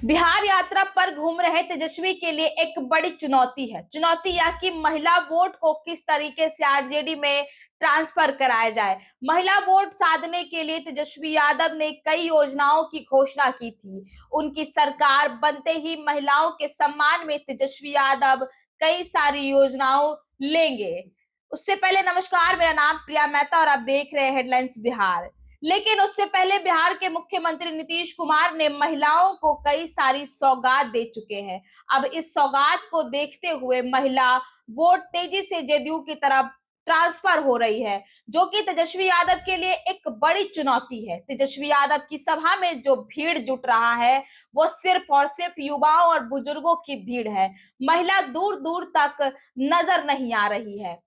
बिहार यात्रा पर घूम रहे तेजस्वी के लिए एक बड़ी चुनौती है। चुनौती यह कि महिला वोट को किस तरीके से आरजेडी में ट्रांसफर कराया जाए। महिला वोट साधने के लिए तेजस्वी यादव ने कई योजनाओं की घोषणा की थी। उनकी सरकार बनते ही महिलाओं के सम्मान में तेजस्वी यादव कई सारी योजनाओं लेंगे। उससे पहले नमस्कार, मेरा नाम प्रिया मेहता और आप देख रहे हैं हेडलाइंस बिहार। लेकिन उससे पहले बिहार के मुख्यमंत्री नीतीश कुमार ने महिलाओं को कई सारी सौगात दे चुके हैं। अब इस सौगात को देखते हुए महिला वोट तेजी से जेडीयू की तरफ ट्रांसफर हो रही है, जो कि तेजस्वी यादव के लिए एक बड़ी चुनौती है। तेजस्वी यादव की सभा में जो भीड़ जुट रहा है वो सिर्फ और सिर्फ युवाओं और बुजुर्गों की भीड़ है। महिला दूर दूर तक नजर नहीं आ रही है,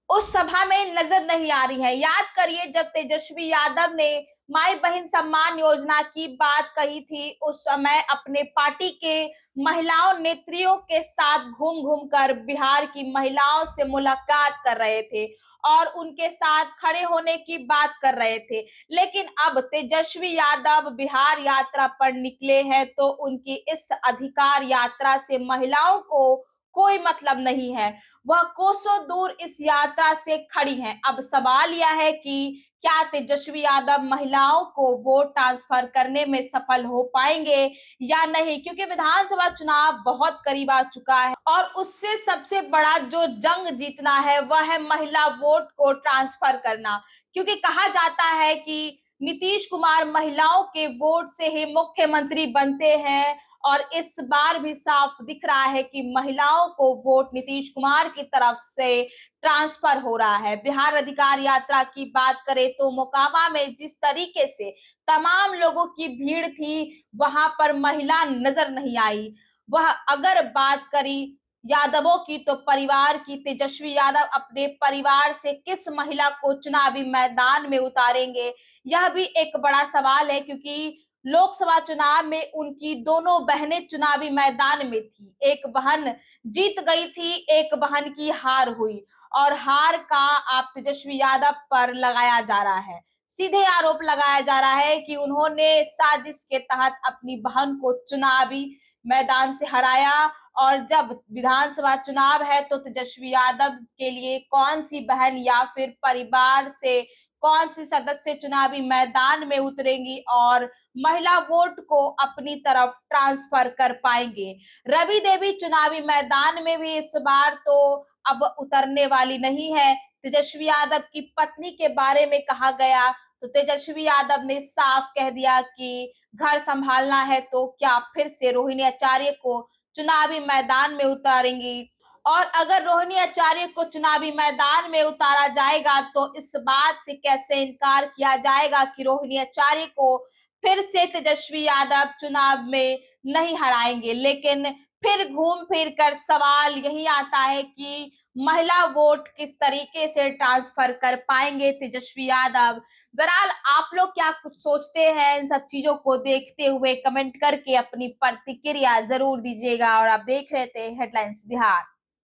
उस सभा में नजर नहीं आ रही है। याद करिए, जब तेजस्वी यादव ने माई बहन सम्मान योजना की बात कही थी, उस समय अपने पार्टी के महिलाओं नेत्रियों के साथ घूम घूम कर बिहार की महिलाओं से मुलाकात कर रहे थे और उनके साथ खड़े होने की बात कर रहे थे। लेकिन अब तेजस्वी यादव बिहार यात्रा पर निकले हैं तो उनकी इस अधिकार यात्रा से महिलाओं को कोई मतलब नहीं है। वह कोसों दूर इस यात्रा से खड़ी हैं। अब सवाल यह है कि क्या तेजस्वी यादव महिलाओं को वोट ट्रांसफर करने में सफल हो पाएंगे या नहीं, क्योंकि विधानसभा चुनाव बहुत करीब आ चुका है और उससे सबसे बड़ा जो जंग जीतना है वह है महिला वोट को ट्रांसफर करना। क्योंकि कहा जाता है कि नीतीश कुमार महिलाओं के वोट से ही मुख्यमंत्री बनते हैं और इस बार भी साफ दिख रहा है कि महिलाओं को वोट नीतीश कुमार की तरफ से ट्रांसफर हो रहा है। बिहार अधिकार यात्रा की बात करें तो मोकामा में जिस तरीके से तमाम लोगों की भीड़ थी, वहां पर महिला नजर नहीं आई। वह अगर बात करी यादवों की तो परिवार की, तेजस्वी यादव अपने परिवार से किस महिला को चुनावी मैदान में उतारेंगे, यह भी एक बड़ा सवाल है। क्योंकि लोकसभा चुनाव में उनकी दोनों बहनें चुनावी मैदान में थी। एक बहन जीत गई थी, एक बहन की हार हुई और हार का आप तेजस्वी यादव पर लगाया जा रहा है। सीधे आरोप लगाया जा रहा है कि उन्होंने साजिश के तहत अपनी बहन को चुनावी मैदान से हराया और जब विधानसभा चुनाव है तो तेजस्वी यादव के लिए कौन सी बहन या फिर परिवार से कौन सी सदस्य चुनावी मैदान में उतरेंगी और महिला वोट को अपनी तरफ ट्रांसफर कर पाएंगे। रवि देवी चुनावी मैदान में भी इस बार तो अब उतरने वाली नहीं है। तेजस्वी यादव की पत्नी के बारे में कहा गया तो तेजस्वी यादव ने साफ कह दिया कि घर संभालना है तो क्या फिर से रोहिणी आचार्य को चुनावी मैदान में उतारेंगी। और अगर रोहिणी आचार्य को चुनावी मैदान में उतारा जाएगा तो इस बात से कैसे इनकार किया जाएगा कि रोहिणी आचार्य को फिर से तेजस्वी यादव चुनाव में नहीं हराएंगे। लेकिन फिर घूम फिर कर सवाल यही आता है कि महिला वोट किस तरीके से ट्रांसफर कर पाएंगे तेजस्वी यादव। बहरहाल आप लोग क्या कुछ सोचते हैं इन सब चीजों को देखते हुए, कमेंट करके अपनी प्रतिक्रिया जरूर दीजिएगा। और आप देख रहे थे हेडलाइंस बिहार।